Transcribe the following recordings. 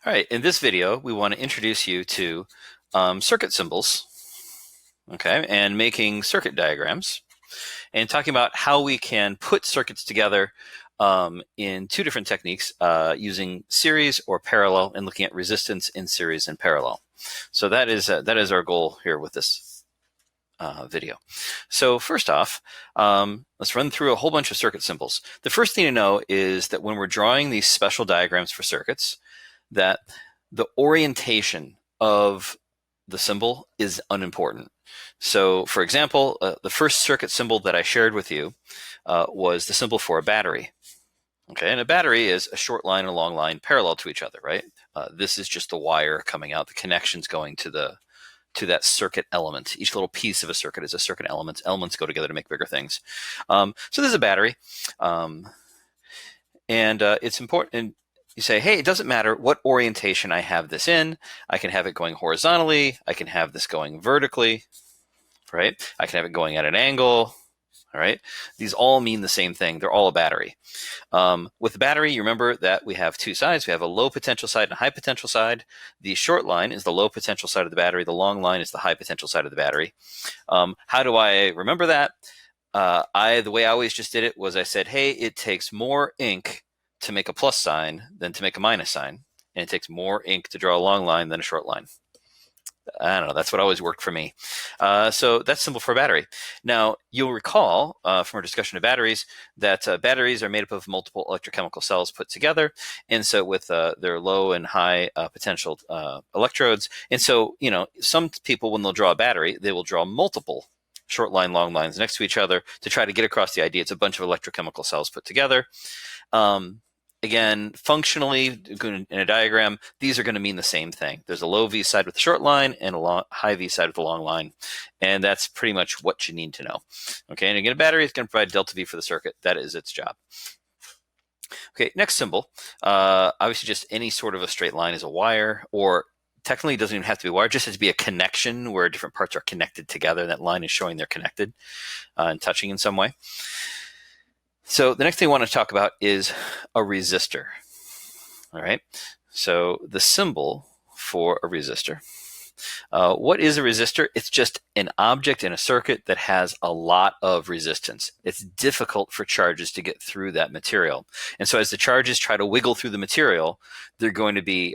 All right, in this video, we want to introduce you to circuit symbols, okay, and making circuit diagrams, and talking about how we can put circuits together in two different techniques using series or parallel, and looking at resistance in series and parallel. So that is our goal here with this video. So first off, let's run through a whole bunch of circuit symbols. The first thing to know is that when we're drawing these special diagrams for circuits, that the orientation of the symbol is unimportant. So for example, the first circuit symbol that I shared with you was the symbol for a battery. Okay, and a battery is a short line and a long line parallel to each other, right? This is just the wire coming out, the connections going to that circuit element. Each little piece of a circuit is a circuit element. Elements go together to make bigger things. So this is a battery. It's important. You say, hey, it doesn't matter what orientation I have this in. I can have it going horizontally. I can have this going vertically, right? I can have it going at an angle, all right? These all mean the same thing. They're all a battery. With the battery, you remember that we have two sides. We have a low potential side and a high potential side. The short line is the low potential side of the battery. The long line is the high potential side of the battery. How do I remember that? The way I always just did it was I said, hey, it takes more ink to make a plus sign than to make a minus sign. And it takes more ink to draw a long line than a short line. I don't know. That's what always worked for me. So that's symbol for a battery. Now, you'll recall from our discussion of batteries that batteries are made up of multiple electrochemical cells put together. And so with their low and high potential electrodes. And so, some people, when they'll draw a battery, they will draw multiple short line, long lines next to each other to try to get across the idea it's a bunch of electrochemical cells put together. Again, functionally, in a diagram, these are going to mean the same thing. There's a low V side with a short line and a high V side with a long line. And that's pretty much what you need to know. Okay, and again, a battery is going to provide delta V for the circuit. That is its job. Okay, next symbol. Obviously, just any sort of a straight line is a wire, or technically it doesn't even have to be a wire. It just has to be a connection where different parts are connected together. That line is showing they're connected and touching in some way. So the next thing I want to talk about is a resistor. All right. So the symbol for a resistor. What is a resistor? It's just an object in a circuit that has a lot of resistance. It's difficult for charges to get through that material. And so as the charges try to wiggle through the material, they're going to be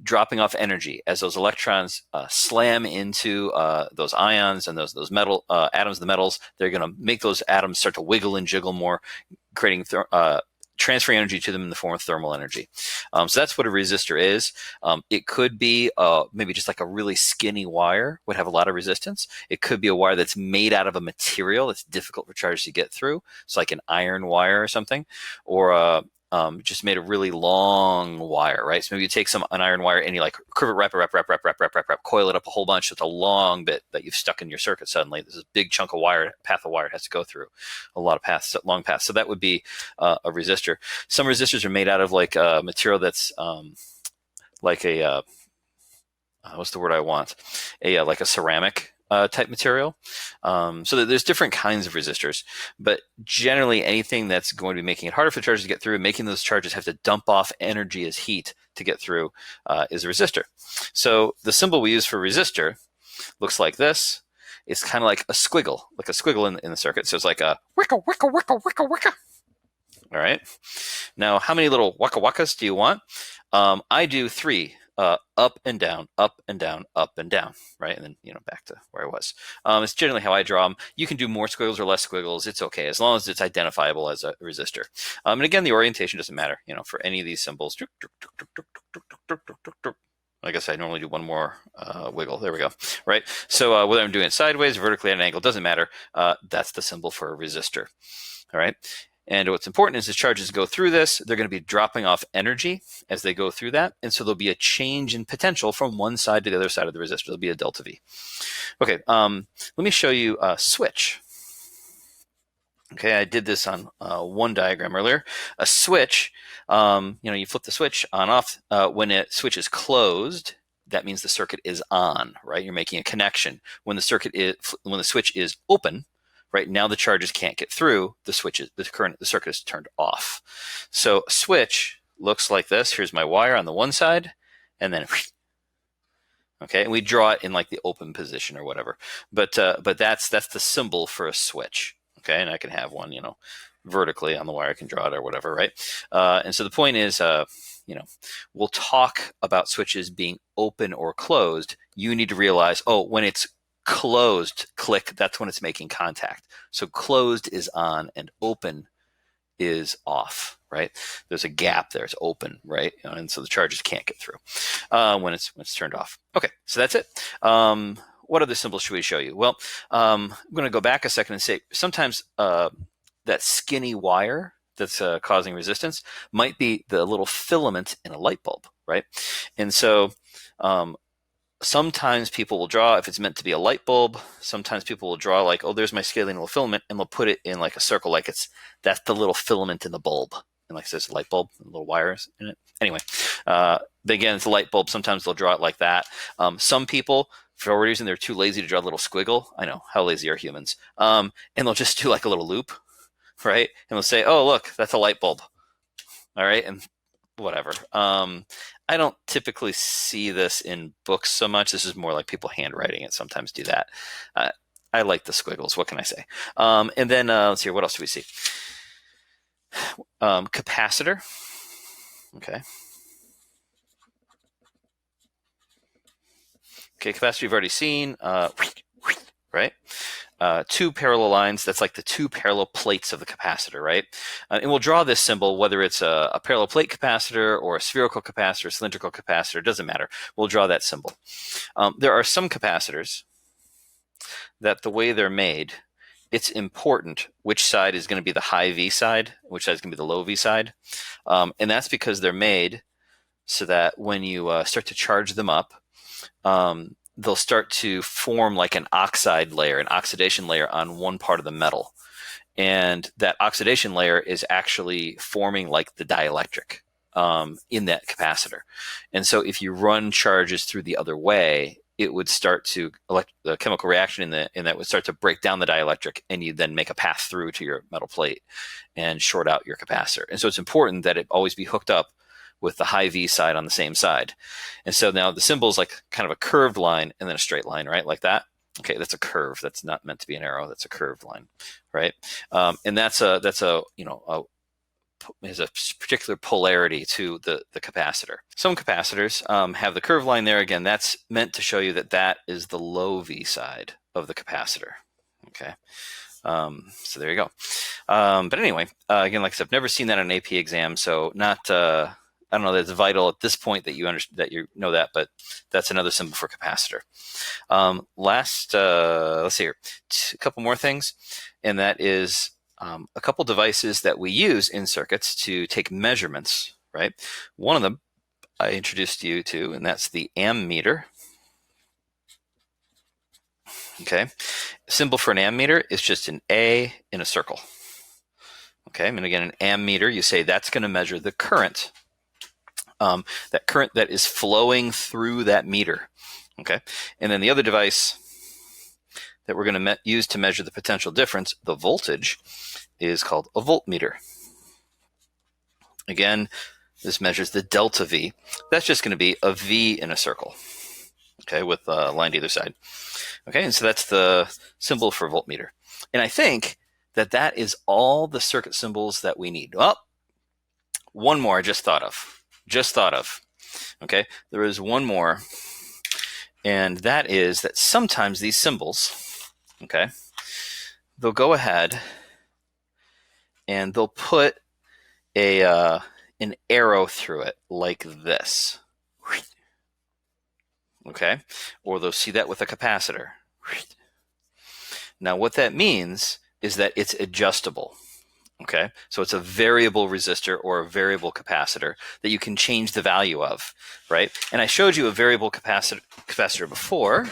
dropping off energy as those electrons slam into those ions and those metal atoms, the metals. They're going to make those atoms start to wiggle and jiggle more, creating transferring energy to them in the form of thermal energy. So that's what a resistor is. It could be maybe just like a really skinny wire would have a lot of resistance. It could be a wire that's made out of a material that's difficult for charges to get through. It's like an iron wire or something, or just made a really long wire, right? So maybe you take an iron wire and you like curve it, wrap, coil it up a whole bunch with a long bit that you've stuck in your circuit suddenly. There's a big chunk of wire, path of wire it has to go through, a lot of paths, long paths. So that would be a resistor. Some resistors are made out of like a material that's like a, what's the word I want? Like a ceramic type material. So there's different kinds of resistors, but generally anything that's going to be making it harder for charges to get through, making those charges have to dump off energy as heat to get through is a resistor. So the symbol we use for resistor looks like this. It's kind of like a squiggle in the circuit. So it's like a wicka, wicka, wicka, wicka, wicka. All right. Now, how many little waka wakas do you want? I do 3. Up and down, up and down, up and down, right? And then, back to where I was. It's generally how I draw them. You can do more squiggles or less squiggles. It's okay, as long as it's identifiable as a resistor. And again, the orientation doesn't matter, for any of these symbols. I guess I normally do one more wiggle. There we go, right? So whether I'm doing it sideways, vertically at an angle, doesn't matter. That's the symbol for a resistor, all right? And what's important is as charges go through this, they're going to be dropping off energy as they go through that. And so there'll be a change in potential from one side to the other side of the resistor. There'll be a delta V. Okay, let me show you a switch. Okay, I did this on one diagram earlier. A switch, you flip the switch on off. When a switch is closed, that means the circuit is on, right? You're making a connection. When the switch is open, right now the charges can't get through. The circuit is turned off. So a switch looks like this. Here's my wire on the one side, and then okay, and we draw it in like the open position or whatever. But that's the symbol for a switch. Okay, and I can have one, vertically on the wire. I can draw it or whatever, right? And so the point is, we'll talk about switches being open or closed. You need to realize, when it's closed, click, that's when it's making contact. So closed is on and open is off, right? There's a gap there. It's open, right? And so the charges can't get through when it's turned off. Okay, so that's it. What other symbols should we show you? Well, I'm going to go back a second and say sometimes that skinny wire that's causing resistance might be the little filament in a light bulb, right? And so sometimes people will draw, if it's meant to be a light bulb, sometimes people will draw like, there's my scaling little filament, and they'll put it in like a circle, like that's the little filament in the bulb. And like it says light bulb, little wires in it. Anyway, again, it's a light bulb. Sometimes they'll draw it like that. Some people, for whatever reason, they're too lazy to draw a little squiggle. I know, how lazy are humans? And they'll just do like a little loop, right? And they'll say, look, that's a light bulb. All right, and whatever. I don't typically see this in books so much. This is more like people handwriting it. Sometimes do that. I like the squiggles. What can I say? And then let's see. What else do we see? Capacitor. Okay. Okay, capacitor you've already seen. Right? Two parallel lines, that's like the two parallel plates of the capacitor, right? And we'll draw this symbol, whether it's a parallel plate capacitor or a spherical capacitor, cylindrical capacitor, it doesn't matter. We'll draw that symbol. There are some capacitors that the way they're made, it's important which side is going to be the high V side, which side is going to be the low V side. And that's because they're made so that when you start to charge them up, they'll start to form like an oxide layer, an oxidation layer on one part of the metal. And that oxidation layer is actually forming like the dielectric in that capacitor. And so if you run charges through the other way, it would start to, the chemical reaction in that would start to break down the dielectric, and you then make a path through to your metal plate and short out your capacitor. And so it's important that it always be hooked up with the high V side on the same side. And so now the symbol is like kind of a curved line and then a straight line, right? Like that. Okay, that's a curve. That's not meant to be an arrow. That's a curved line, right? And that's a has a particular polarity to the capacitor. Some capacitors have the curved line there. Again, that's meant to show you that is the low V side of the capacitor. Okay. So there you go. But anyway, again, like I said, I've never seen that on an AP exam, so not. I don't know that it's vital at this point that you know that, but that's another symbol for capacitor. Let's see here, a couple more things, and that is a couple devices that we use in circuits to take measurements, right? One of them I introduced you to, and that's the ammeter. Okay, symbol for an ammeter is just an A in a circle. Okay, and again, an ammeter, you say that's going to measure the current. That current that is flowing through that meter. Okay, and then the other device that we're going to use to measure the potential difference, the voltage, is called a voltmeter. Again, this measures the delta V. That's just going to be a V in a circle, okay, with a line to either side. Okay, and so that's the symbol for voltmeter. And I think that is all the circuit symbols that we need. Well, one more I just thought of. Okay, there is one more, and that is that sometimes these symbols, okay, they'll go ahead and they'll put an arrow through it like this, okay, or they'll see that with a capacitor. Now what that means is that it's adjustable. Okay, so it's a variable resistor or a variable capacitor that you can change the value of, right? And I showed you a variable capacitor before.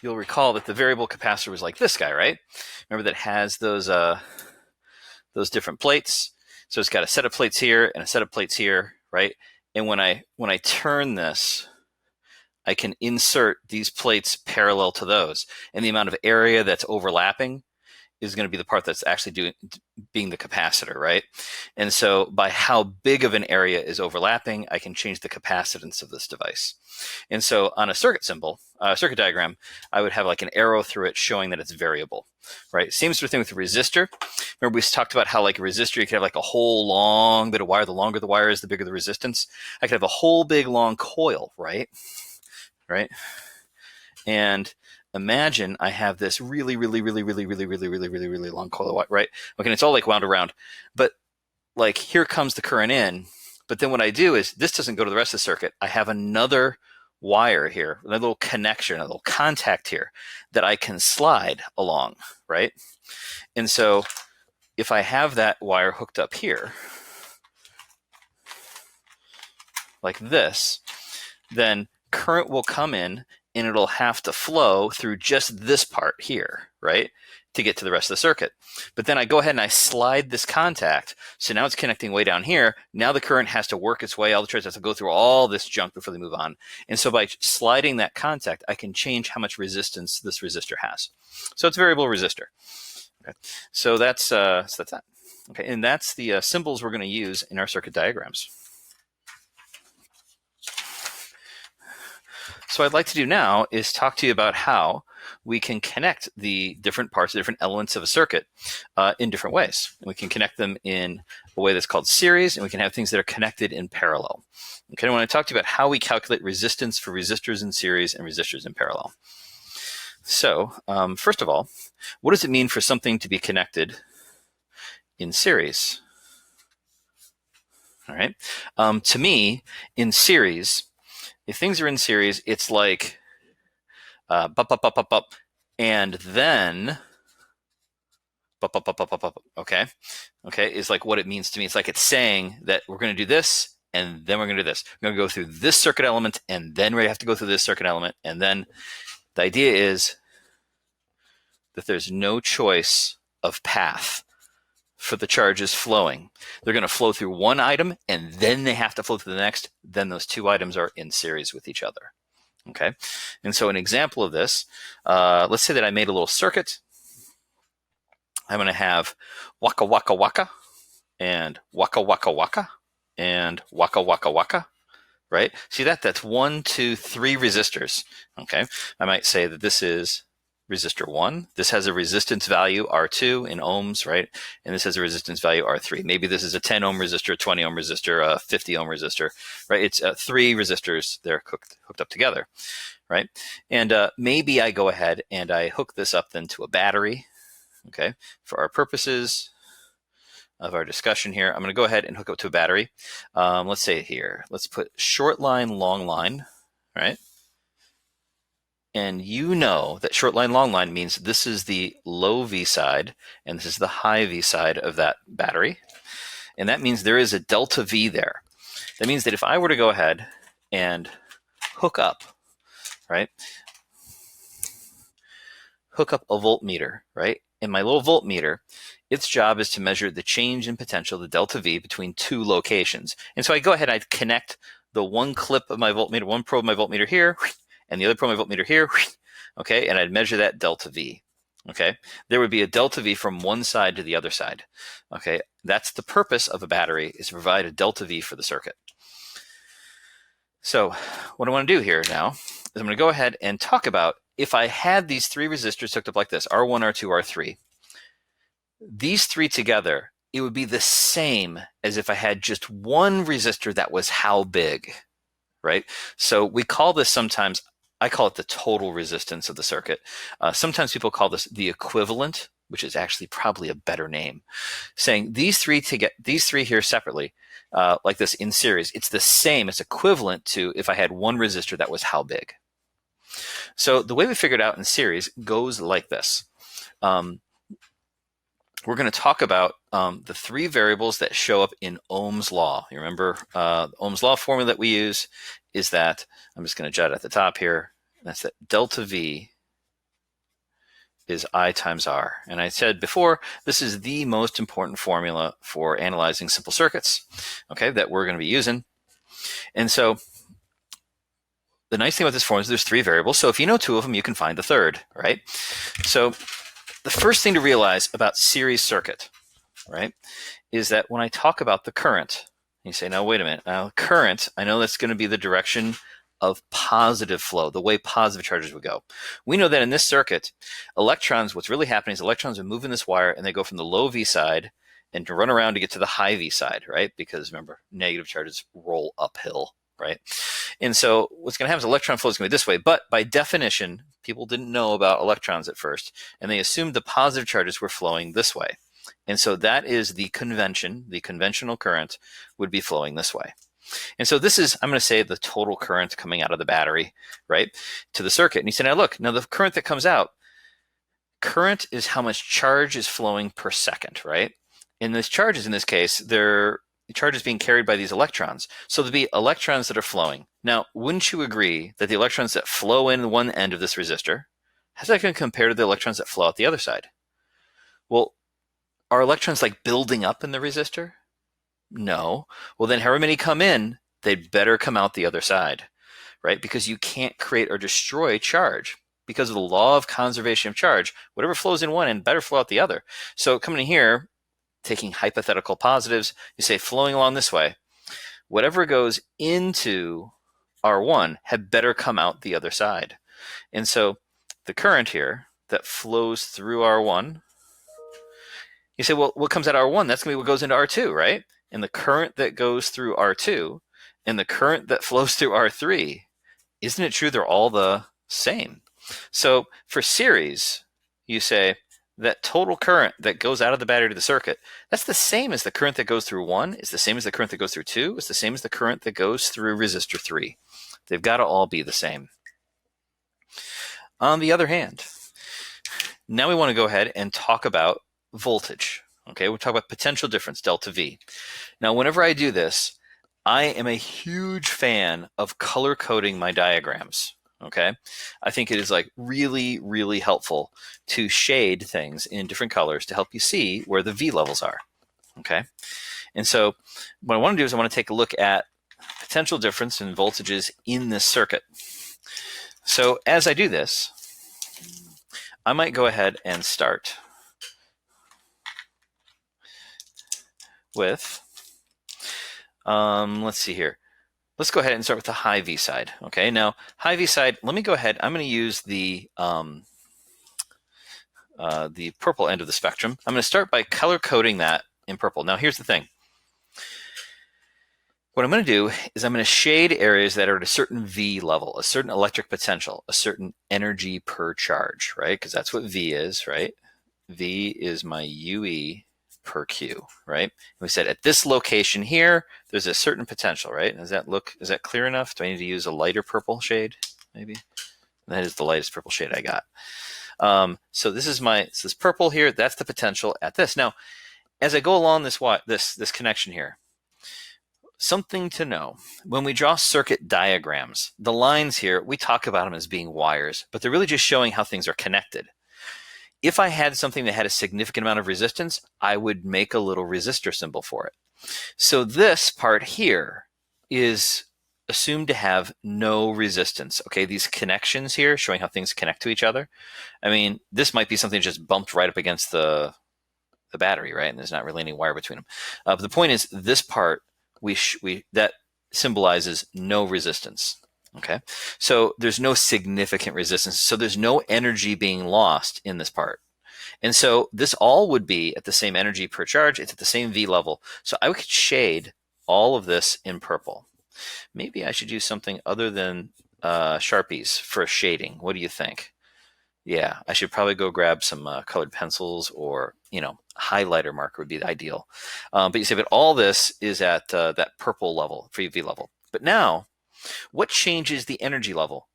You'll recall that the variable capacitor was like this guy, right? Remember that has those different plates. So it's got a set of plates here and a set of plates here, right? And when I turn this, I can insert these plates parallel to those, and the amount of area that's overlapping is going to be the part that's actually being the capacitor, right? And so by how big of an area is overlapping, I can change the capacitance of this device. And so on a circuit symbol, circuit diagram, I would have like an arrow through it showing that it's variable, right? Same sort of thing with a resistor. Remember we talked about how like a resistor, you could have like a whole long bit of wire. The longer the wire is, the bigger the resistance. I could have a whole big long coil, right? Right? And imagine I have this really long coil of wire, right? Okay, and it's all like wound around. But like here comes the current in. But then what I do is this doesn't go to the rest of the circuit. I have another wire here, a little connection, a little contact here that I can slide along, right? And so if I have that wire hooked up here, like this, then current will come in and it'll have to flow through just this part here, right, to get to the rest of the circuit. But then I go ahead and I slide this contact. So now it's connecting way down here. Now the current has to work its way. All the charges have to go through all this junk before they move on. And so by sliding that contact, I can change how much resistance this resistor has. So it's a variable resistor. Okay. So that's that. Okay, and that's the symbols we're going to use in our circuit diagrams. So what I'd like to do now is talk to you about how we can connect the different parts, the different elements of a circuit in different ways. And we can connect them in a way that's called series, and we can have things that are connected in parallel. Okay, I want to talk to you about how we calculate resistance for resistors in series and resistors in parallel. So first of all, what does it mean for something to be connected in series? All right. To me, in series, if things are in series, it's like and then okay, is like what it means to me. It's like it's saying that we're going to do this, and then we're going to do this. We're going to go through this circuit element, and then we have to go through this circuit element, and then the idea is that there's no choice of path for the charges flowing. They're going to flow through one item, and then they have to flow through the next. Then those two items are in series with each other. Okay, and so an example of this, let's say that I made a little circuit. I'm going to have waka waka waka, and waka waka waka, and waka waka waka, right? See that? That's 1, 2, 3 resistors. Okay, I might say that this is resistor 1. This has a resistance value R2 in ohms, right? And this has a resistance value R3. Maybe this is a 10 ohm resistor, a 20 ohm resistor, a 50 ohm resistor, right? It's 3 resistors. They're hooked up together, right? And maybe I go ahead and I hook this up then to a battery, okay? For our purposes of our discussion here, I'm going to go ahead and hook up to a battery. Let's say here, let's put short line, long line, right? And you know that short line, long line means this is the low V side, and this is the high V side of that battery. And that means there is a delta V there. That means that if I were to go ahead and hook up, right? Hook up a voltmeter, right? And my little voltmeter, its job is to measure the change in potential, the delta V, between two locations. And so I go ahead and I connect the one clip of my voltmeter, one probe of my voltmeter here, and the other probe of my voltmeter here, okay, and I'd measure that delta V, okay? There would be a delta V from one side to the other side, okay? That's the purpose of a battery, is to provide a delta V for the circuit. So what I want to do here now is I'm going to go ahead and talk about if I had these 3 resistors hooked up like this, R1, R2, R3, these 3 together, it would be the same as if I had just one resistor that was how big, right? So we call this sometimes, I call it the total resistance of the circuit. Sometimes people call this the equivalent, which is actually probably a better name. Saying these 3 here separately, like this in series, it's the same, it's equivalent to if I had one resistor that was how big. So the way we figured out in series goes like this. We're going to talk about the 3 variables that show up in Ohm's law. You remember Ohm's law formula that we use is that, I'm just going to jot at the top here, that's that delta V is I times R. And I said before, this is the most important formula for analyzing simple circuits, okay, that we're going to be using. And so the nice thing about this formula is there's 3 variables. So if you know 2 of them, you can find the third, right? So the first thing to realize about series circuit, right, is that when I talk about the current, you say, now, wait a minute. Now, current, I know that's going to be the direction of positive flow, the way positive charges would go. We know that in this circuit, electrons, what's really happening is electrons are moving this wire and they go from the low V side and to run around to get to the high V side, right? Because remember, negative charges roll uphill, right? And so what's going to happen is electron flow is going to be this way. But by definition, people didn't know about electrons at first, and they assumed the positive charges were flowing this way. And so that is the convention. The conventional current would be flowing this way. And so this is, I'm going to say, the total current coming out of the battery, right, to the circuit. And you say, now look, now the current that comes out, current is how much charge is flowing per second, right? And this charges, in this case, the charge is being carried by these electrons. So there'll be electrons that are flowing. Now, wouldn't you agree that the electrons that flow in one end of this resistor, how's that going to compare to the electrons that flow out the other side? Well, are electrons like building up in the resistor? No. Well, then however many come in, they'd better come out the other side, right? Because you can't create or destroy charge. Because of the law of conservation of charge, whatever flows in one end better flow out the other. So coming in here, taking hypothetical positives, you say flowing along this way, whatever goes into R1 had better come out the other side. And so the current here that flows through R1, you say, well, what comes out of R1? That's going to be what goes into R2, right? And the current that goes through R2 and the current that flows through R3, isn't it true they're all the same? So for series, you say that total current that goes out of the battery to the circuit, that's the same as the current that goes through 1, it's the same as the current that goes through 2, it's the same as the current that goes through resistor 3. They've got to all be the same. On the other hand, now we want to go ahead and talk about voltage. Okay, we'll talk about potential difference, delta V. Now, whenever I do this, I am a huge fan of color coding my diagrams. Okay, I think it is like really, really helpful to shade things in different colors to help you see where the V levels are. Okay, and so what I want to do is I want to take a look at potential difference in voltages in this circuit. So as I do this, I might go ahead and start with, let's see here. Let's go ahead and start with the high V side. Okay, now high V side, let me go ahead. I'm going to use the purple end of the spectrum. I'm going to start by color coding that in purple. Now here's the thing. What I'm going to do is I'm going to shade areas that are at a certain V level, a certain electric potential, a certain energy per charge, right? Because that's what V is, right? V is my UE per Q, right? And we said at this location here, there's a certain potential, right? Is that clear enough? Do I need to use a lighter purple shade, maybe? That is the lightest purple shade I got. So this is this purple here, that's the potential at this. Now, as I go along this connection here, something to know. When we draw circuit diagrams, the lines here, we talk about them as being wires, but they're really just showing how things are connected. If I had something that had a significant amount of resistance, I would make a little resistor symbol for it. So this part here is assumed to have no resistance. Okay, these connections here showing how things connect to each other. I mean, this might be something just bumped right up against the battery, right? And there's not really any wire between them. But the point is, this part that symbolizes no resistance. Okay, so there's no significant resistance. So there's no energy being lost in this part. And so this all would be at the same energy per charge. It's at the same V level. So I could shade all of this in purple. Maybe I should use something other than Sharpies for shading. What do you think? Yeah, I should probably go grab some colored pencils, or, highlighter marker would be ideal. But you say, but all this is at that purple level, free V level. But now, what changes the energy level?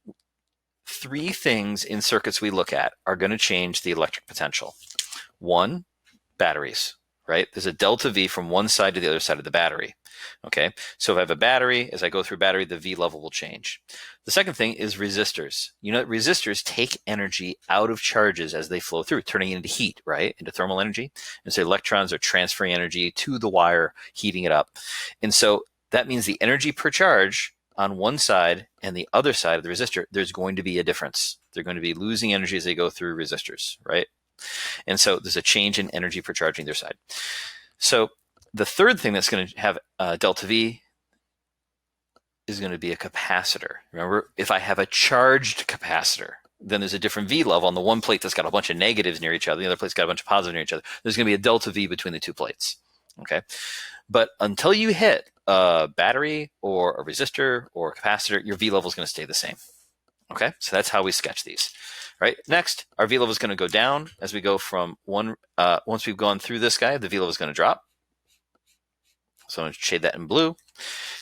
3 things in circuits we look at are going to change the electric potential. 1, batteries, right? There's a delta V from one side to the other side of the battery. Okay, so if I have a battery, as I go through battery, the V level will change. The second thing is resistors. You know that resistors take energy out of charges as they flow through, turning it into heat, right? Into thermal energy. And so electrons are transferring energy to the wire, heating it up. And so that means the energy per charge on one side and the other side of the resistor, there's going to be a difference. They're going to be losing energy as they go through resistors, right? And so there's a change in energy per charging either side. So the third thing that's going to have delta V is going to be a capacitor. Remember, if I have a charged capacitor, then there's a different V level on the one plate that's got a bunch of negatives near each other. The other plate's got a bunch of positives near each other. There's going to be a delta V between the two plates. Okay. But until you hit a battery or a resistor or a capacitor, your V level is going to stay the same. Okay. So that's how we sketch these. Right. Next, our V level is going to go down as we go from one. Once we've gone through this guy, the V level is going to drop. So I'm going to shade that in blue.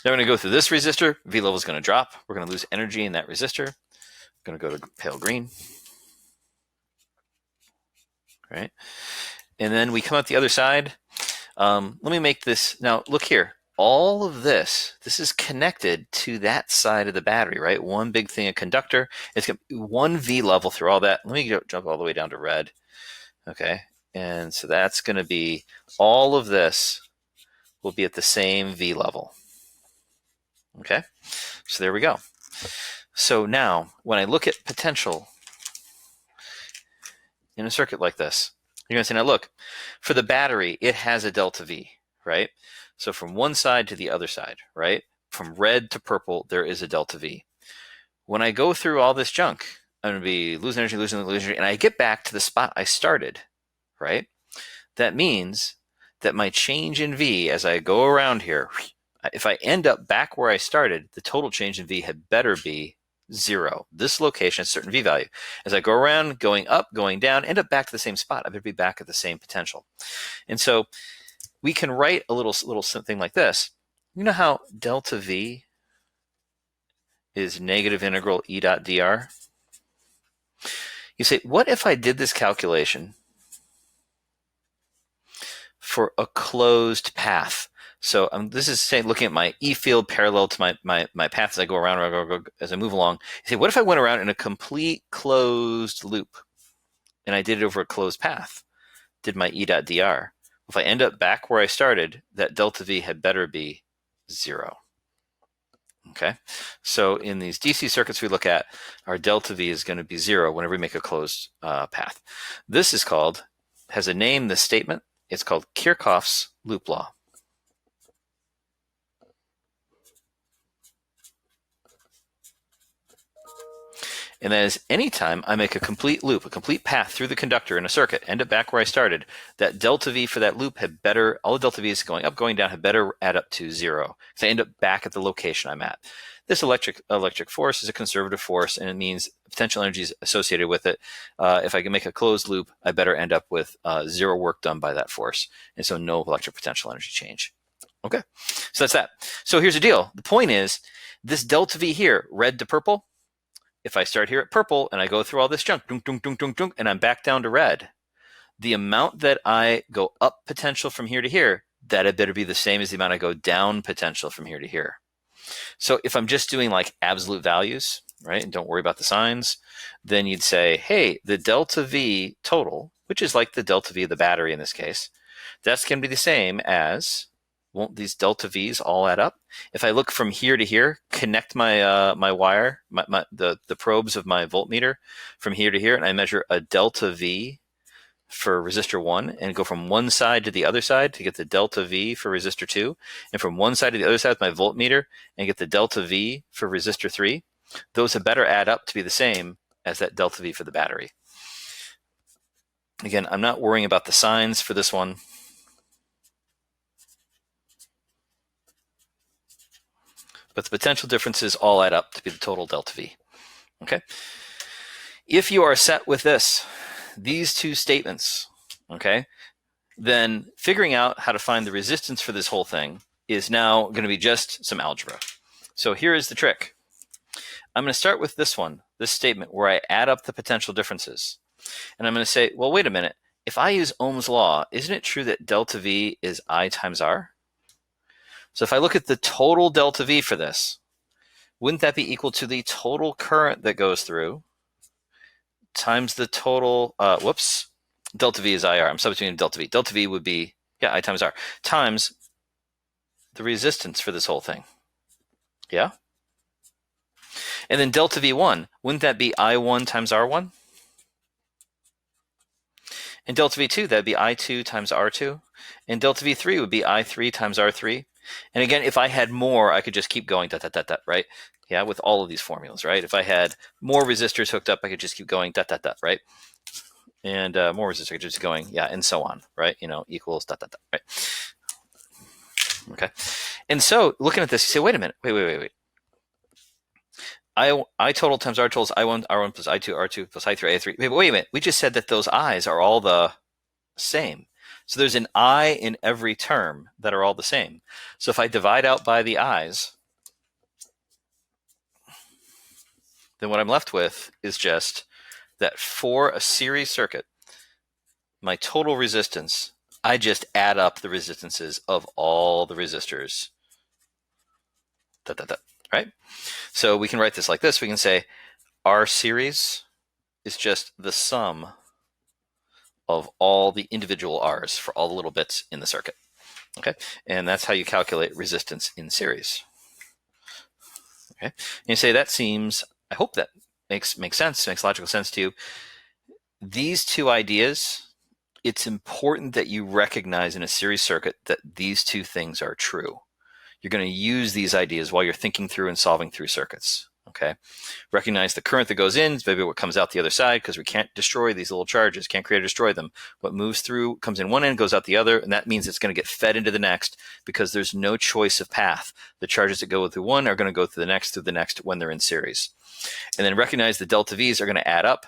Then we're going to go through this resistor. V level is going to drop. We're going to lose energy in that resistor. Going to go to pale green. Right. And then we come out the other side. Let me make this. Now, look here. All of this is connected to that side of the battery, right? One big thing, a conductor. It's got one V level through all that. Let me jump all the way down to red. Okay. And so that's going to be all of this will be at the same V level. Okay. So there we go. So now when I look at potential in a circuit like this, you're going to say, now look, for the battery, it has a delta V, right? So from one side to the other side, right? From red to purple, there is a delta V. When I go through all this junk, I'm going to be losing energy, and I get back to the spot I started, right? That means that my change in V as I go around here, if I end up back where I started, the total change in V had better be 0. This location, a certain V value. As I go around, going up, going down, end up back to the same spot. I better be back at the same potential. And so we can write a little something like this. You know how delta V is negative integral E dot dr? You say, what if I did this calculation for a closed path? So this is saying, looking at my E field parallel to my path as I go around, as I move along. You say, what if I went around in a complete closed loop and I did it over a closed path? Did my E dot dr? If I end up back where I started, that delta V had better be 0. Okay, so in these DC circuits we look at, our delta V is going to be 0 whenever we make a closed path. This is called, has a name, this statement. It's called Kirchhoff's loop law. And that is anytime I make a complete loop, a complete path through the conductor in a circuit, end up back where I started, that delta V for that loop had better, all the delta V's going up, going down, had better add up to 0. So I end up back at the location I'm at. This electric force is a conservative force, and it means potential energy is associated with it. If I can make a closed loop, I better end up with 0 work done by that force, and so no electric potential energy change. Okay, so that's that. So here's the deal. The point is, this delta V here, red to purple, if I start here at purple and I go through all this junk, and I'm back down to red, the amount that I go up potential from here to here, that had better be the same as the amount I go down potential from here to here. So if I'm just doing like absolute values, right, and don't worry about the signs, then you'd say, hey, the delta V total, which is like the delta V of the battery in this case, that's going to be the same as, won't these delta V's all add up? If I look from here to here, connect my my wire, the probes of my voltmeter from here to here, and I measure a delta V for resistor 1 and go from one side to the other side to get the delta V for resistor 2, and from one side to the other side with my voltmeter and get the delta V for resistor 3, those had better add up to be the same as that delta V for the battery. Again, I'm not worrying about the signs for this one. But the potential differences all add up to be the total delta V. Okay. If you are set with these two statements, okay, then figuring out how to find the resistance for this whole thing is now going to be just some algebra. So here is the trick. I'm going to start with this one, this statement where I add up the potential differences. And I'm going to say, well, wait a minute. If I use Ohm's law, isn't it true that delta V is I times R? So if I look at the total delta V for this, wouldn't that be equal to the total current that goes through times the total, delta V is IR. I'm substituting delta V. Delta V would be, I times R, times the resistance for this whole thing. Yeah? And then delta V1, wouldn't that be I1 times R1? In delta V2, that'd be I2 times R2. And delta V3 would be I3 times R3. And again, if I had more, I could just keep going, dot, dot, dot, dot, right? Yeah, with all of these formulas, right? If I had more resistors hooked up, I could just keep going, dot, dot, dot, right? And more resistors, I could just keep going, yeah, and so on, right? Equals dot, dot, dot, right? Okay. And so looking at this, you say, wait a minute, wait. I total times R total is I1, R1 plus I2, R2 plus I3, I3. Wait a minute. We just said that those I's are all the same. So there's an I in every term that are all the same. So if I divide out by the I's, then what I'm left with is just that for a series circuit, my total resistance, I just add up the resistances of all the resistors. Right? So we can write this like this. We can say R series is just the sum of all the individual R's for all the little bits in the circuit. Okay, and that's how you calculate resistance in series. Okay, and you say that seems, I hope that makes sense, makes logical sense to you. These two ideas, it's important that you recognize in a series circuit that these two things are true. You're going to use these ideas while you're thinking through and solving through circuits. Okay, recognize the current that goes in is maybe what comes out the other side, because we can't destroy these little charges, can't create or destroy them. What moves through comes in one end, goes out the other, and that means it's going to get fed into the next because there's no choice of path. The charges that go through one are going to go through the next when they're in series. And then recognize the delta V's are going to add up.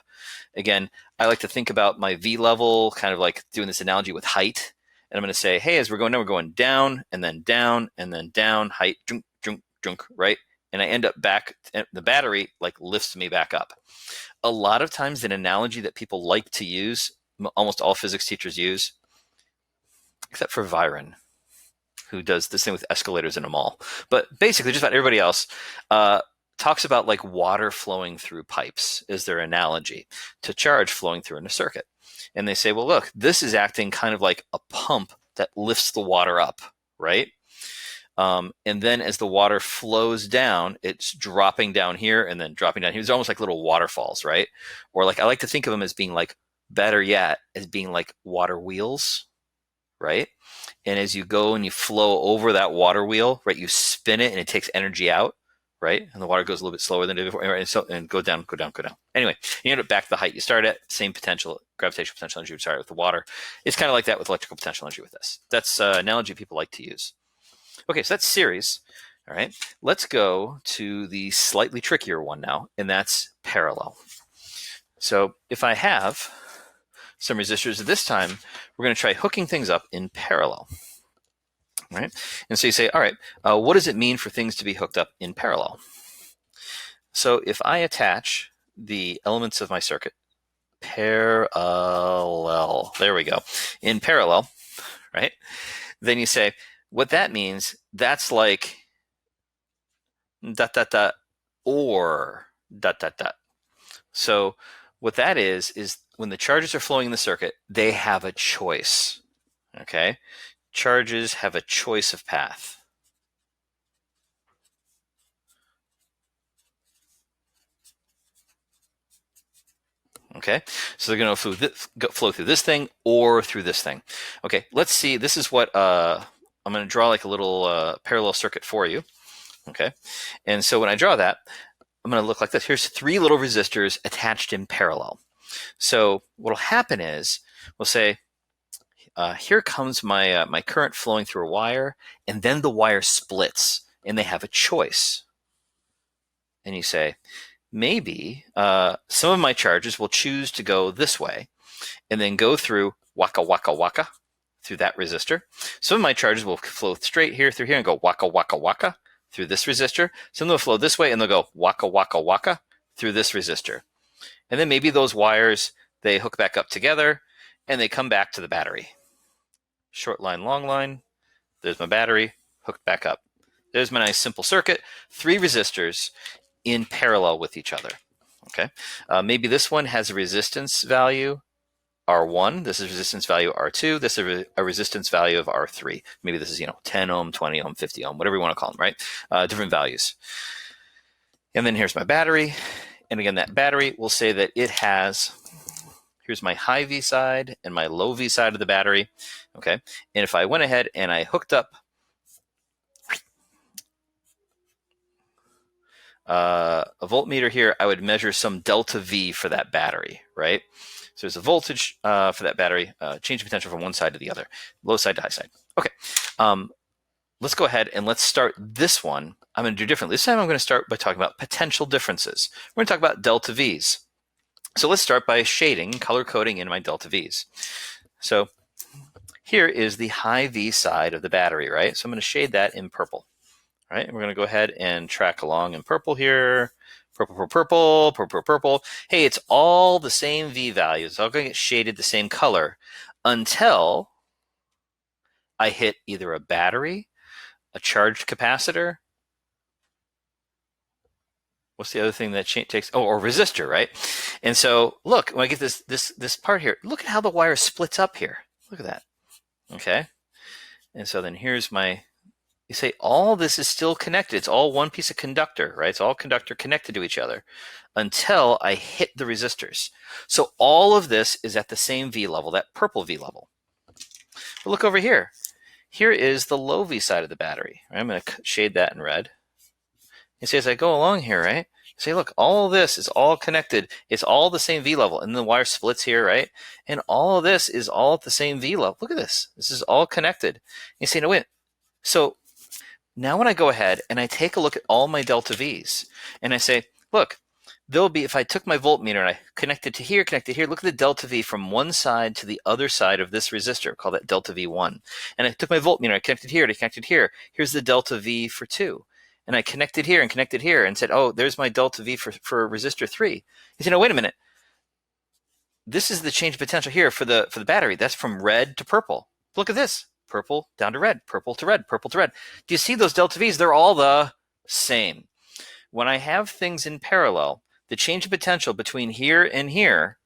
Again, I like to think about my V level kind of like doing this analogy with height. And I'm going to say, hey, as we're going down, we're going down, and then down, and then down, height, junk, junk, junk, right? And I end up back, the battery like lifts me back up. A lot of times an analogy that people like to use, almost all physics teachers use, except for Viren, who does this thing with escalators in a mall. But basically just about everybody else talks about like water flowing through pipes is their analogy to charge flowing through in a circuit. And they say, well, look, this is acting kind of like a pump that lifts the water up, right? And then as the water flows down, it's dropping down here and then dropping down here. It's almost like little waterfalls, right? Or like I like to think of them as being like, better yet, as being like water wheels, right? And as you go and you flow over that water wheel, right, you spin it and it takes energy out, right? And the water goes a little bit slower than it did before, and go down. Anyway, you end up back to the height you start at, same potential, gravitational potential energy you start with the water. It's kind of like that with electrical potential energy with this. That's an analogy people like to use. Okay, so that's series. All right, let's go to the slightly trickier one now, and that's parallel. So if I have some resistors at this time, we're going to try hooking things up in parallel. All right, and so you say, all right, what does it mean for things to be hooked up in parallel? So if I attach the elements of my circuit parallel, there we go, in parallel, right? Then you say, what that means, that's like ... or ... So what that is when the charges are flowing in the circuit, they have a choice. Okay? Charges have a choice of path. Okay, so they're going to flow through this thing or through this thing. Okay, let's see. This is what I'm going to draw like a little parallel circuit for you. Okay, and so when I draw that, I'm going to look like this. Here's 3 little resistors attached in parallel. So what will happen is we'll say, here comes my my current flowing through a wire, and then the wire splits, and they have a choice. And you say, maybe some of my charges will choose to go this way and then go through waka waka waka through that resistor. Some of my charges will flow straight here through here and go waka waka waka through this resistor. Some will flow this way and they'll go waka waka waka through this resistor. And then maybe those wires, they hook back up together and they come back to the battery. Short line, long line. There's my battery hooked back up. There's my nice simple circuit. 3 resistors in parallel with each other. Okay, maybe this one has a resistance value R1. This is resistance value R2. This is a resistance value of R3. Maybe this is 10 ohm, 20 ohm, 50 ohm, whatever you want to call them, right? Different values. And then here's my battery. And again, that battery will say that it has Here's my high V side and my low V side of the battery. Okay. And if I went ahead and I hooked up a voltmeter here, I would measure some delta V for that battery, right? So there's a voltage for that battery, change in potential from one side to the other, low side to high side. Okay, let's go ahead and let's start this one. I'm going to do differently. This time I'm going to start by talking about potential differences. We're going to talk about delta V's. So let's start by shading, color coding in my delta V's. So here is the high V side of the battery, right? So I'm going to shade that in purple. All right, and we're going to go ahead and track along in purple here. Purple, purple, purple, purple, purple. Hey, it's all the same V values. It's all going to get shaded the same color until I hit either a battery, a charged capacitor. What's the other thing that takes? Oh, or resistor, right? And so look, when I get this part here, look at how the wire splits up here. Look at that. Okay. And so then here's my, you say all this is still connected. It's all one piece of conductor, right? It's all conductor connected to each other until I hit the resistors. So all of this is at the same V level, that purple V level. But look over here. Here is the low V side of the battery. Right? I'm going to shade that in red. You see, as I go along here, right? Say, look, all this is all connected. It's all the same V level. And the wire splits here, right? And all of this is all at the same V level. Look at this. This is all connected. You say, no, wait. So now when I go ahead and I take a look at all my delta V's and I say, look, there'll be, if I took my voltmeter and I connected to here, look at the delta V from one side to the other side of this resistor, call that delta V1. And I took my voltmeter, I connected here, I connected here. Here's the delta V for 2. And I connected here and said, oh, there's my delta V for resistor 3. You say, no, wait a minute. This is the change of potential here for the battery. That's from red to purple. Look at this. Purple down to red, purple to red, purple to red. Do you see those delta V's? They're all the same. When I have things in parallel, the change of potential between here and here,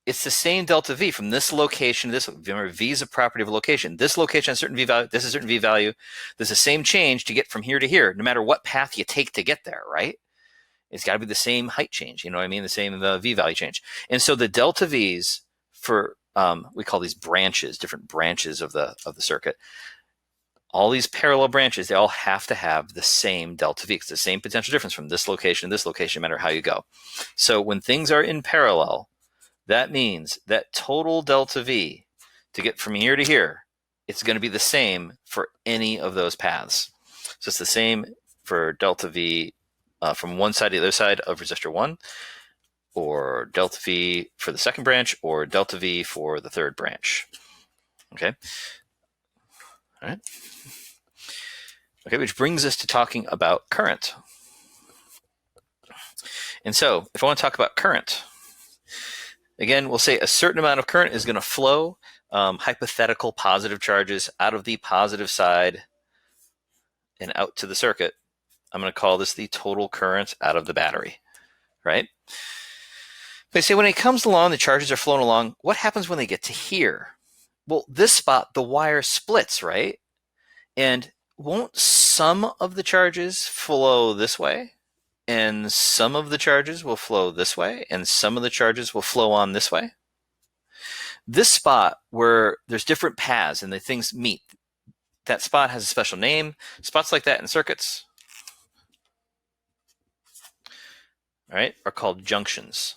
it's the same delta V from this location to this. Remember, V is a property of a location. This location has a certain V value. This is a certain V value. There's the same change to get from here to here, no matter what path you take to get there, right? It's got to be the same height change. You know what I mean? The same V value change. And so the delta V's for we call these branches, different branches of the circuit. All these parallel branches, they all have to have the same delta V. It's the same potential difference from this location to this location, no matter how you go. So when things are in parallel, that means that total delta V to get from here to here, it's going to be the same for any of those paths. So it's the same for delta V from one side to the other side of resistor 1, or delta V for the second branch, or delta V for the third branch. Okay. All right. Okay, which brings us to talking about current. And so if I want to talk about current, again, we'll say a certain amount of current is going to flow, hypothetical positive charges out of the positive side and out to the circuit. I'm going to call this the total current out of the battery, right? They say when it comes along, the charges are flowing along. What happens when they get to here? Well, this spot, the wire splits, right? And won't some of the charges flow this way? And some of the charges will flow this way, and some of the charges will flow on this way. This spot where there's different paths and the things meet, that spot has a special name. Spots like that in circuits, all right, are called junctions.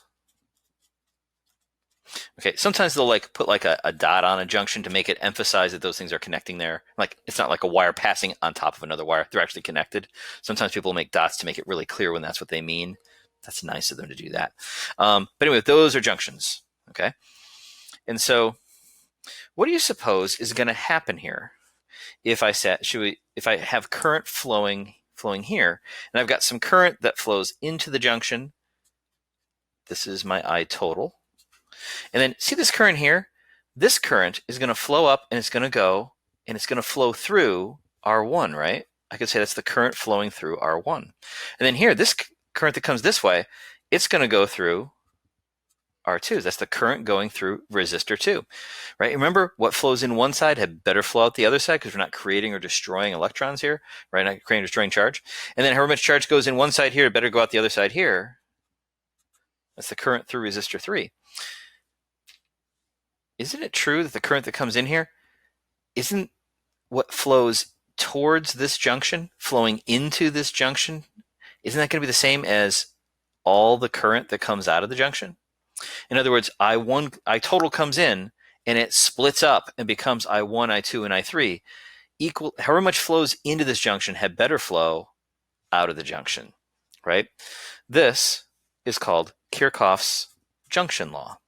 Okay, sometimes they'll put a dot on a junction to make it emphasize that those things are connecting there. Like, it's not like a wire passing on top of another wire. They're actually connected. Sometimes people make dots to make it really clear when that's what they mean. That's nice of them to do that. But anyway, those are junctions, okay? And so what do you suppose is going to happen here if I have current flowing here, and I've got some current that flows into the junction. This is my I total. And then see this current here? This current is going to flow up, and it's going to go, and it's going to flow through R1, right? I could say that's the current flowing through R1. And then here, this current that comes this way, it's going to go through R2. That's the current going through resistor 2, right? Remember, what flows in one side had better flow out the other side because we're not creating or destroying electrons here, right? Not creating or destroying charge. And then however much charge goes in one side here, it better go out the other side here. That's the current through resistor 3. isn't it true that the current that comes in here isn't what flows towards this junction flowing into this junction? Isn't that going to be the same as all the current that comes out of the junction? In other words, I total comes in and it splits up and becomes I1, I2, and I3. However much flows into this junction had better flow out of the junction, right? This is called Kirchhoff's junction law.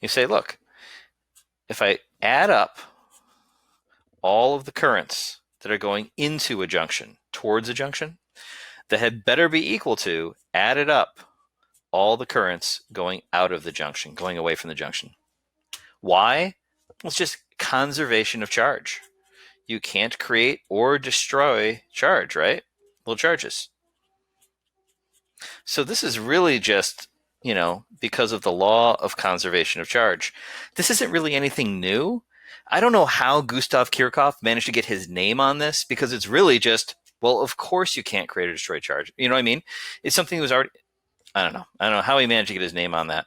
You say, look, if I add up all of the currents that are going into a junction, towards a junction, that had better be equal to, added up, all the currents going out of the junction, going away from the junction. Why? Well, it's just conservation of charge. You can't create or destroy charge, right? Little charges. So this is really just, because of the law of conservation of charge. This isn't really anything new. I don't know how Gustav Kirchhoff managed to get his name on this, because it's really just, well, of course you can't create or destroy charge. You know what I mean? It's something that was already, I don't know how he managed to get his name on that.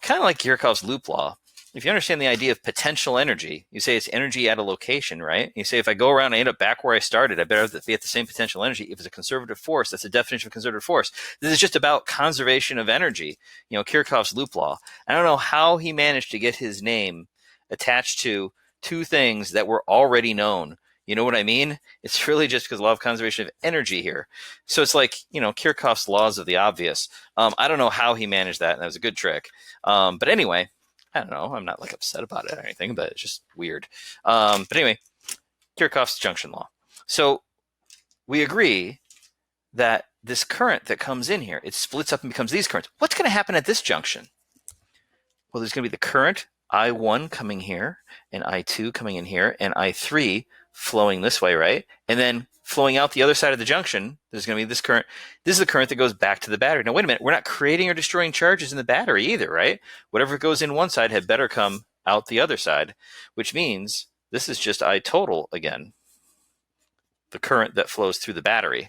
Kind of like Kirchhoff's loop law. If you understand the idea of potential energy, you say it's energy at a location, right? You say if I go around and I end up back where I started, I better be at the same potential energy. If it's a conservative force, that's the definition of conservative force. This is just about conservation of energy, Kirchhoff's loop law. I don't know how he managed to get his name attached to two things that were already known. You know what I mean? It's really just because law of conservation of energy here. So it's like, Kirchhoff's laws of the obvious. I don't know how he managed that, and that was a good trick. But anyway, I don't know. I'm not like upset about it or anything, but it's just weird. But anyway, Kirchhoff's junction law. So we agree that this current that comes in here, it splits up and becomes these currents. What's going to happen at this junction? Well, there's going to be the current I1 coming here, and I2 coming in here, and I3 flowing this way, right? And then flowing out the other side of the junction, there's going to be this current. This is the current that goes back to the battery. Now, wait a minute. We're not creating or destroying charges in the battery either, right? Whatever goes in one side had better come out the other side, which means this is just I total again, the current that flows through the battery.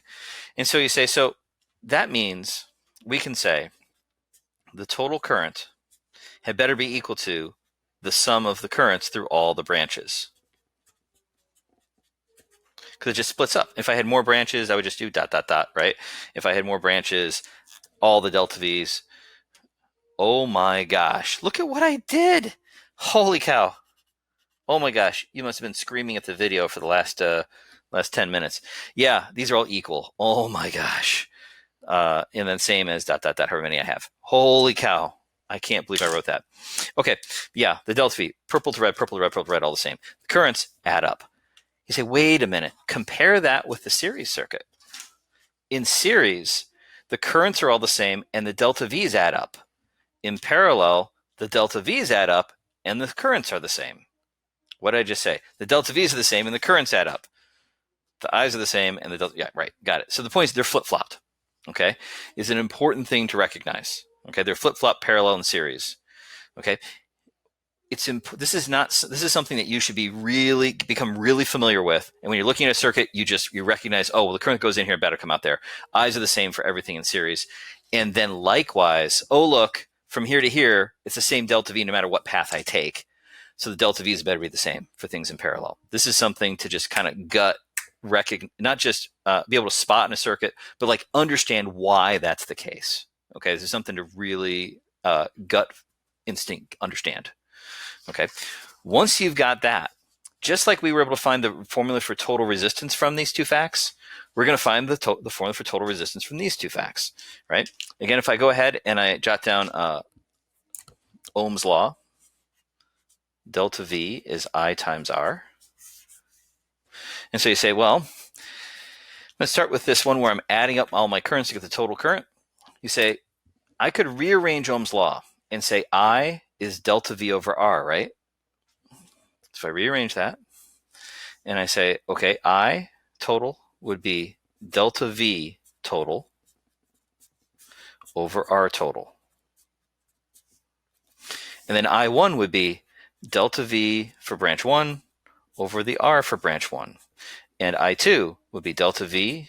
And so you say, so that means we can say the total current had better be equal to the sum of the currents through all the branches. Because it just splits up. If I had more branches, I would just do ... right? If I had more branches, all the delta V's. Oh my gosh. Look at what I did. Holy cow. Oh my gosh. You must have been screaming at the video for the last 10 minutes. Yeah, these are all equal. Oh my gosh. And then same as ... however many I have. Holy cow. I can't believe I wrote that. Okay, yeah, the delta V, purple to red, purple to red, purple to red, all the same. The currents add up. You say, wait a minute, compare that with the series circuit. In series, the currents are all the same and the delta V's add up. In parallel, the delta V's add up and the currents are the same. What did I just say? The delta V's are the same and the currents add up. The I's are the same and the delta, yeah, right, got it. So the point is they're flip-flopped, okay? Is an important thing to recognize. Okay, they're flip-flop, parallel, and series. Okay, this is something that you should become really familiar with. And when you're looking at a circuit, you recognize, oh, well, the current goes in here, better come out there. I's are the same for everything in series. And then likewise, oh, look, from here to here, it's the same delta V no matter what path I take. So the delta V's better be the same for things in parallel. This is something to just kind of gut recognize, not just be able to spot in a circuit, but like understand why that's the case. Okay, this is something to really gut instinct understand. Okay, once you've got that, just like we were able to find the formula for total resistance from these two facts, we're going to find the formula for total resistance from these two facts, right? Again, if I go ahead and I jot down Ohm's law, delta V is I times R. And so you say, well, let's start with this one where I'm adding up all my currents to get the total current. You say, I could rearrange Ohm's law and say I is delta V over R, right? So if I rearrange that and I say, okay, I total would be delta V total over R total. And then I1 would be delta V for branch 1 over the R for branch 1. And I2 would be delta V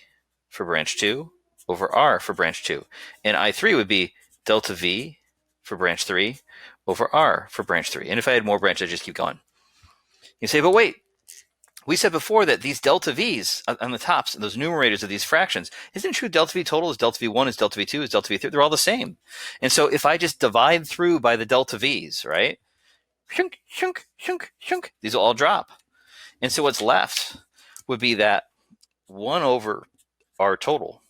for branch 2 over R for branch 2. And I3 would be delta V for branch 3 over R for branch 3. And if I had more branches, I'd just keep going. You say, but wait, we said before that these delta V's on the tops, those numerators of these fractions, isn't it true delta V total is delta V1, is delta V2, is delta V3? They're all the same. And so if I just divide through by the delta V's, right? Shunk, shunk, shunk, shunk, these will all drop. And so what's left would be that 1 over R total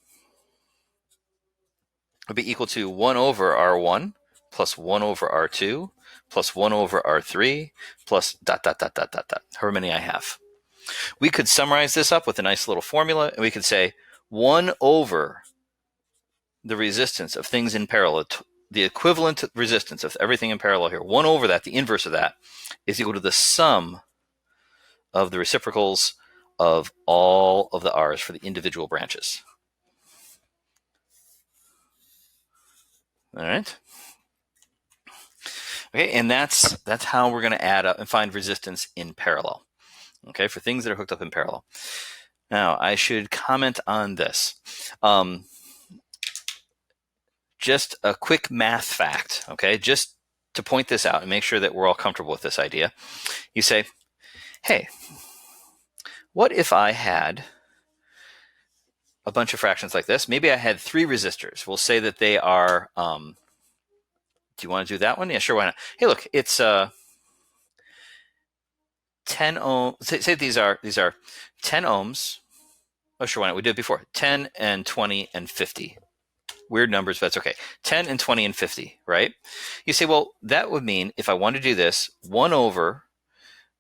would be equal to 1 over R1 plus 1 over R2 plus 1 over R3 plus dot, dot, dot, dot, dot, dot, however many I have. We could summarize this up with a nice little formula, and we could say 1 over the resistance of things in parallel, the equivalent resistance of everything in parallel here, 1 over that, the inverse of that, is equal to the sum of the reciprocals of all of the R's for the individual branches. All right. Okay, and that's how we're going to add up and find resistance in parallel. Okay, for things that are hooked up in parallel. Now, I should comment on this. Just a quick math fact, okay, just to point this out and make sure that we're all comfortable with this idea. You say, hey, what if I had a bunch of fractions like this? Maybe I had 3 resistors. We'll say that they are, do you want to do that one? Yeah, sure, why not? Hey, look, it's 10 ohms. Say these are 10 ohms. Oh, sure, why not? We did it before. 10 and 20 and 50. Weird numbers, but that's okay. 10 and 20 and 50, right? You say, well, that would mean if I want to do this, 1 over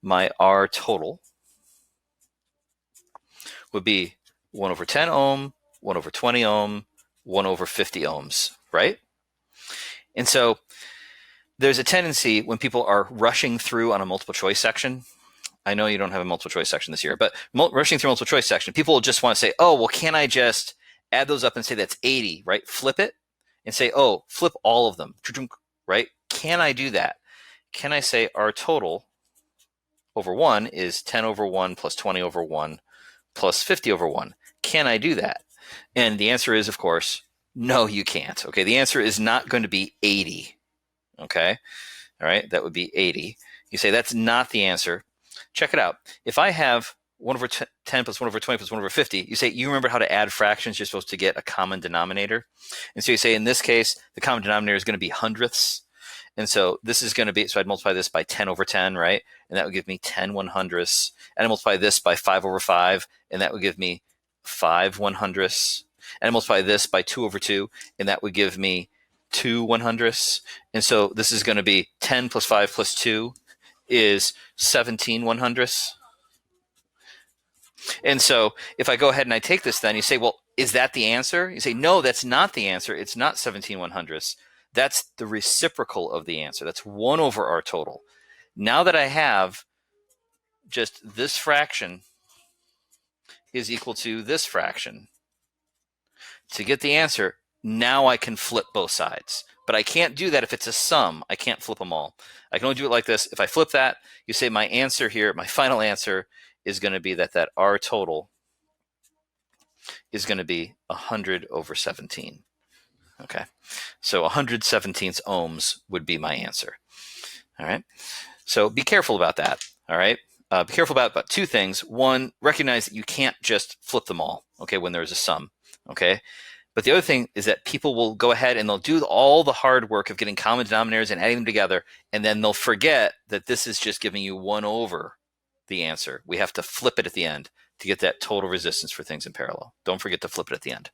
my R total would be 1 over 10 ohm, 1 over 20 ohm, 1 over 50 ohms, right? And so there's a tendency when people are rushing through on a multiple choice section. I know you don't have a multiple choice section this year, but rushing through multiple choice section, people will just want to say, oh, well, can I just add those up and say that's 80, right? Flip it and say, oh, flip all of them, right? Can I do that? Can I say our total over 1 is 10 over 1 plus 20 over 1 plus 50 over 1? Can I do that? And the answer is, of course, no, you can't. Okay, the answer is not going to be 80. Okay, all right, that would be 80. You say that's not the answer. Check it out. If I have 1 over 10 plus 1 over 20 plus 1 over 50, you say, you remember how to add fractions, you're supposed to get a common denominator. And so you say, in this case, the common denominator is going to be hundredths. And so this is going to be, so I'd multiply this by 10 over 10, right? And that would give me 10 100ths. And I multiply this by 5 over 5, and that would give me 5 100ths. And I multiply this by 2 over 2, and that would give me 2 100ths. And so this is going to be 10 plus 5 plus 2 is 17 100ths. And so if I go ahead and I take this, then you say, well, is that the answer? You say, no, that's not the answer. It's not 17 100ths. That's the reciprocal of the answer. That's 1 over R total. Now that I have just this fraction is equal to this fraction, to get the answer, now I can flip both sides. But I can't do that if it's a sum. I can't flip them all. I can only do it like this. If I flip that, you say my answer here, my final answer is going to be that R total is going to be 100 over 17. Okay, so 117 ohms would be my answer. All right, so be careful about that. All right, be careful about 2 things. One, recognize that you can't just flip them all, okay, when there's a sum, okay? But the other thing is that people will go ahead and they'll do all the hard work of getting common denominators and adding them together, and then they'll forget that this is just giving you 1 over the answer. We have to flip it at the end to get that total resistance for things in parallel. Don't forget to flip it at the end.